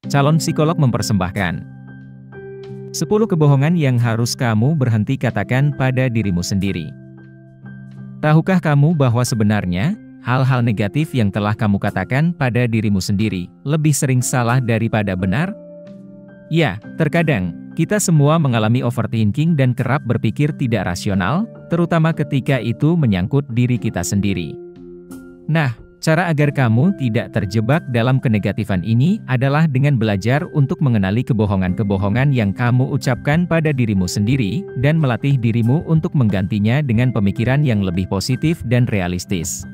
Calon psikolog mempersembahkan 10 kebohongan yang harus kamu berhenti katakan pada dirimu sendiri. Tahukah kamu bahwa sebenarnya, hal-hal negatif yang telah kamu katakan pada dirimu sendiri, lebih sering salah daripada benar? Ya, terkadang, kita semua mengalami overthinking dan kerap berpikir tidak rasional, terutama ketika itu menyangkut diri kita sendiri. Nah, cara agar kamu tidak terjebak dalam kenegatifan ini adalah dengan belajar untuk mengenali kebohongan-kebohongan yang kamu ucapkan pada dirimu sendiri, dan melatih dirimu untuk menggantinya dengan pemikiran yang lebih positif dan realistis.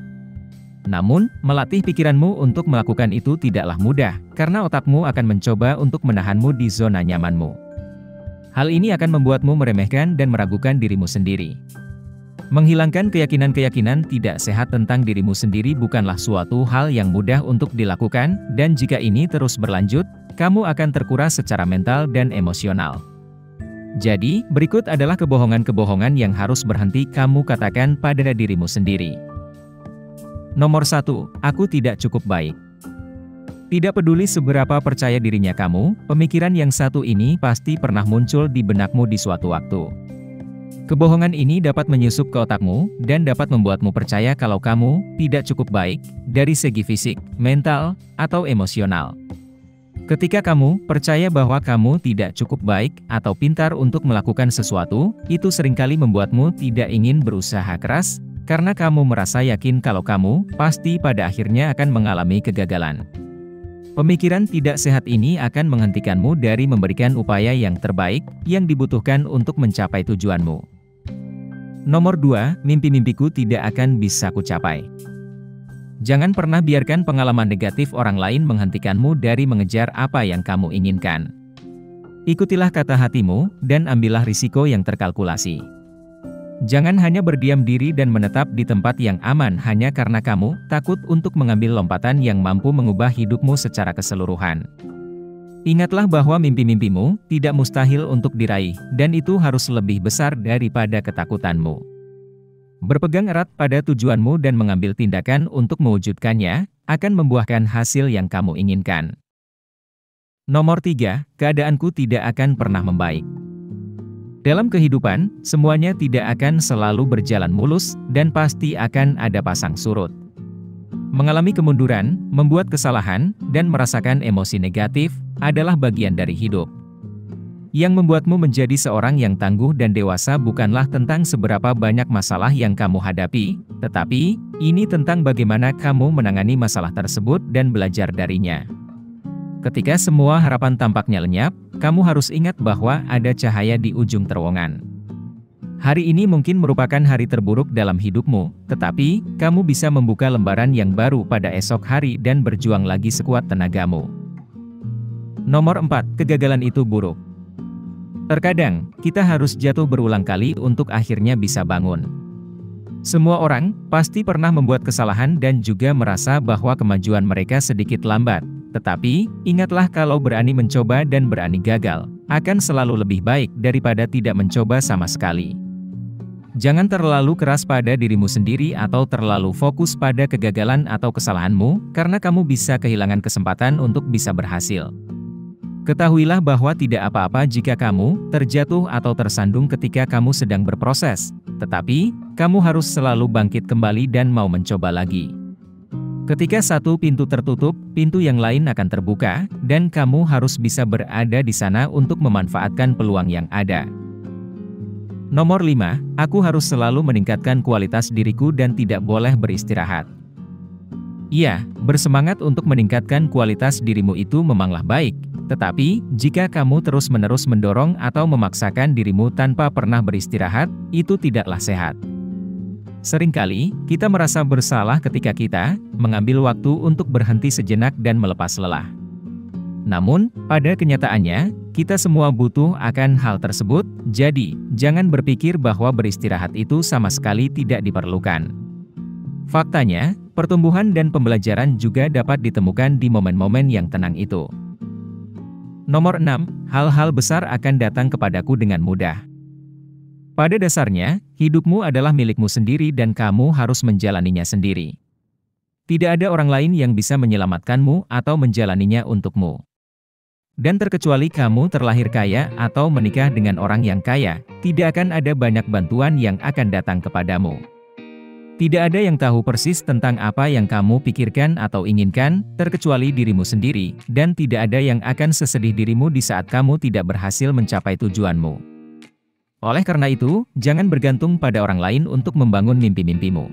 Namun, melatih pikiranmu untuk melakukan itu tidaklah mudah, karena otakmu akan mencoba untuk menahanmu di zona nyamanmu. Hal ini akan membuatmu meremehkan dan meragukan dirimu sendiri. Menghilangkan keyakinan-keyakinan tidak sehat tentang dirimu sendiri bukanlah suatu hal yang mudah untuk dilakukan, dan jika ini terus berlanjut, kamu akan terkuras secara mental dan emosional. Jadi, berikut adalah kebohongan-kebohongan yang harus berhenti kamu katakan pada dirimu sendiri. Nomor 1, aku tidak cukup baik. Tidak peduli seberapa percaya dirinya kamu, pemikiran yang satu ini pasti pernah muncul di benakmu di suatu waktu. Kebohongan ini dapat menyusup ke otakmu, dan dapat membuatmu percaya kalau kamu tidak cukup baik, dari segi fisik, mental, atau emosional. Ketika kamu percaya bahwa kamu tidak cukup baik, atau pintar untuk melakukan sesuatu, itu seringkali membuatmu tidak ingin berusaha keras, karena kamu merasa yakin kalau kamu pasti pada akhirnya akan mengalami kegagalan. Pemikiran tidak sehat ini akan menghentikanmu dari memberikan upaya yang terbaik yang dibutuhkan untuk mencapai tujuanmu. Nomor 2, mimpi-mimpiku tidak akan bisa kucapai. Jangan pernah biarkan pengalaman negatif orang lain menghentikanmu dari mengejar apa yang kamu inginkan. Ikutilah kata hatimu, dan ambillah risiko yang terkalkulasi. Jangan hanya berdiam diri dan menetap di tempat yang aman hanya karena kamu takut untuk mengambil lompatan yang mampu mengubah hidupmu secara keseluruhan. Ingatlah bahwa mimpi-mimpimu tidak mustahil untuk diraih, dan itu harus lebih besar daripada ketakutanmu. Berpegang erat pada tujuanmu dan mengambil tindakan untuk mewujudkannya, akan membuahkan hasil yang kamu inginkan. Nomor 3, keadaanku tidak akan pernah membaik. Dalam kehidupan, semuanya tidak akan selalu berjalan mulus, dan pasti akan ada pasang surut. Mengalami kemunduran, membuat kesalahan, dan merasakan emosi negatif, adalah bagian dari hidup. Yang membuatmu menjadi seorang yang tangguh dan dewasa bukanlah tentang seberapa banyak masalah yang kamu hadapi, tetapi, ini tentang bagaimana kamu menangani masalah tersebut dan belajar darinya. Ketika semua harapan tampaknya lenyap, kamu harus ingat bahwa ada cahaya di ujung terowongan. Hari ini mungkin merupakan hari terburuk dalam hidupmu, tetapi, kamu bisa membuka lembaran yang baru pada esok hari dan berjuang lagi sekuat tenagamu. Nomor 4, kegagalan itu buruk. Terkadang, kita harus jatuh berulang kali untuk akhirnya bisa bangun. Semua orang pasti pernah membuat kesalahan dan juga merasa bahwa kemajuan mereka sedikit lambat. Tetapi, ingatlah kalau berani mencoba dan berani gagal, akan selalu lebih baik daripada tidak mencoba sama sekali. Jangan terlalu keras pada dirimu sendiri atau terlalu fokus pada kegagalan atau kesalahanmu, karena kamu bisa kehilangan kesempatan untuk bisa berhasil. Ketahuilah bahwa tidak apa-apa jika kamu terjatuh atau tersandung ketika kamu sedang berproses, tetapi, kamu harus selalu bangkit kembali dan mau mencoba lagi. Ketika satu pintu tertutup, pintu yang lain akan terbuka, dan kamu harus bisa berada di sana untuk memanfaatkan peluang yang ada. Nomor 5, aku harus selalu meningkatkan kualitas diriku dan tidak boleh beristirahat. Iya, bersemangat untuk meningkatkan kualitas dirimu itu memanglah baik, tetapi, jika kamu terus-menerus mendorong atau memaksakan dirimu tanpa pernah beristirahat, itu tidaklah sehat. Seringkali, kita merasa bersalah ketika kita mengambil waktu untuk berhenti sejenak dan melepas lelah. Namun, pada kenyataannya, kita semua butuh akan hal tersebut, jadi, jangan berpikir bahwa beristirahat itu sama sekali tidak diperlukan. Faktanya, pertumbuhan dan pembelajaran juga dapat ditemukan di momen-momen yang tenang itu. Nomor 6, hal-hal besar akan datang kepadaku dengan mudah. Pada dasarnya, hidupmu adalah milikmu sendiri dan kamu harus menjalaninya sendiri. Tidak ada orang lain yang bisa menyelamatkanmu atau menjalaninya untukmu. Dan terkecuali kamu terlahir kaya atau menikah dengan orang yang kaya, tidak akan ada banyak bantuan yang akan datang kepadamu. Tidak ada yang tahu persis tentang apa yang kamu pikirkan atau inginkan, terkecuali dirimu sendiri, dan tidak ada yang akan sesedih dirimu di saat kamu tidak berhasil mencapai tujuanmu. Oleh karena itu, jangan bergantung pada orang lain untuk membangun mimpi-mimpimu.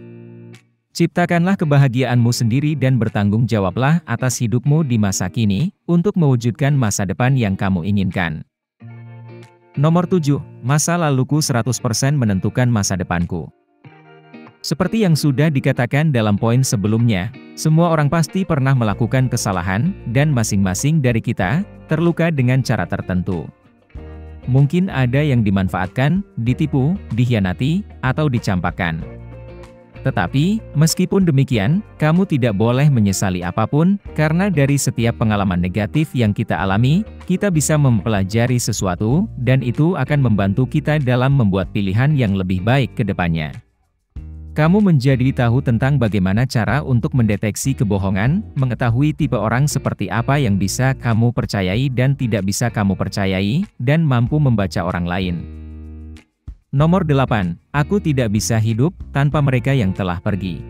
Ciptakanlah kebahagiaanmu sendiri dan bertanggung jawablah atas hidupmu di masa kini, untuk mewujudkan masa depan yang kamu inginkan. Nomor 7. Masa laluku 100% menentukan masa depanku. Seperti yang sudah dikatakan dalam poin sebelumnya, semua orang pasti pernah melakukan kesalahan, dan masing-masing dari kita terluka dengan cara tertentu. Mungkin ada yang dimanfaatkan, ditipu, dikhianati, atau dicampakkan. Tetapi, meskipun demikian, kamu tidak boleh menyesali apapun, karena dari setiap pengalaman negatif yang kita alami, kita bisa mempelajari sesuatu, dan itu akan membantu kita dalam membuat pilihan yang lebih baik ke depannya. Kamu menjadi tahu tentang bagaimana cara untuk mendeteksi kebohongan, mengetahui tipe orang seperti apa yang bisa kamu percayai dan tidak bisa kamu percayai, dan mampu membaca orang lain. Nomor 8. Aku tidak bisa hidup tanpa mereka yang telah pergi.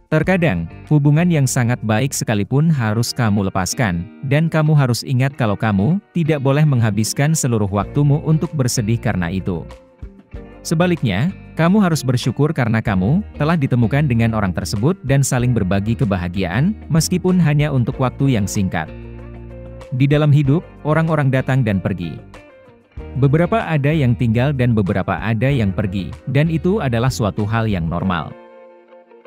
Terkadang, hubungan yang sangat baik sekalipun harus kamu lepaskan, dan kamu harus ingat kalau kamu tidak boleh menghabiskan seluruh waktumu untuk bersedih karena itu. Sebaliknya, kamu harus bersyukur karena kamu telah ditemukan dengan orang tersebut dan saling berbagi kebahagiaan, meskipun hanya untuk waktu yang singkat. Di dalam hidup, orang-orang datang dan pergi. Beberapa ada yang tinggal dan beberapa ada yang pergi, dan itu adalah suatu hal yang normal.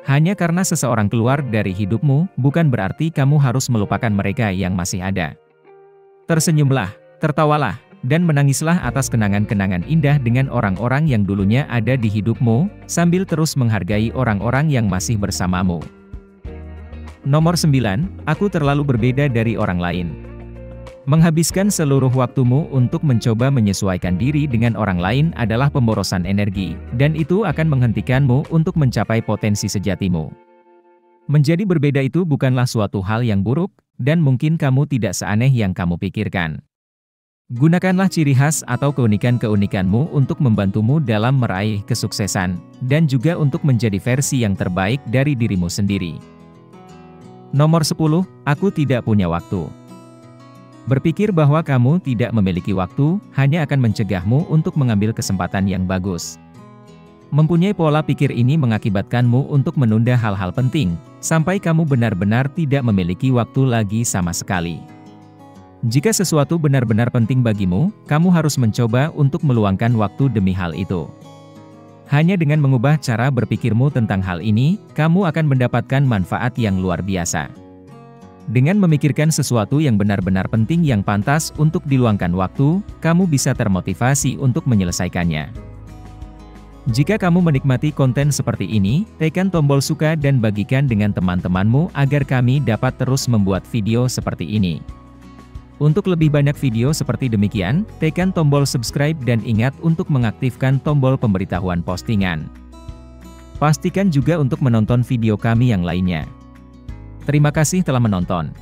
Hanya karena seseorang keluar dari hidupmu, bukan berarti kamu harus melupakan mereka yang masih ada. Tersenyumlah, tertawalah, dan menangislah atas kenangan-kenangan indah dengan orang-orang yang dulunya ada di hidupmu, sambil terus menghargai orang-orang yang masih bersamamu. Nomor 9, aku terlalu berbeda dari orang lain. Menghabiskan seluruh waktumu untuk mencoba menyesuaikan diri dengan orang lain adalah pemborosan energi, dan itu akan menghentikanmu untuk mencapai potensi sejatimu. Menjadi berbeda itu bukanlah suatu hal yang buruk, dan mungkin kamu tidak seaneh yang kamu pikirkan. Gunakanlah ciri khas atau keunikan-keunikanmu untuk membantumu dalam meraih kesuksesan, dan juga untuk menjadi versi yang terbaik dari dirimu sendiri. Nomor 10, aku tidak punya waktu. Berpikir bahwa kamu tidak memiliki waktu, hanya akan mencegahmu untuk mengambil kesempatan yang bagus. Mempunyai pola pikir ini mengakibatkanmu untuk menunda hal-hal penting, sampai kamu benar-benar tidak memiliki waktu lagi sama sekali. Jika sesuatu benar-benar penting bagimu, kamu harus mencoba untuk meluangkan waktu demi hal itu. Hanya dengan mengubah cara berpikirmu tentang hal ini, kamu akan mendapatkan manfaat yang luar biasa. Dengan memikirkan sesuatu yang benar-benar penting yang pantas untuk diluangkan waktu, kamu bisa termotivasi untuk menyelesaikannya. Jika kamu menikmati konten seperti ini, tekan tombol suka dan bagikan dengan teman-temanmu agar kami dapat terus membuat video seperti ini. Untuk lebih banyak video seperti demikian, tekan tombol subscribe dan ingat untuk mengaktifkan tombol pemberitahuan postingan. Pastikan juga untuk menonton video kami yang lainnya. Terima kasih telah menonton.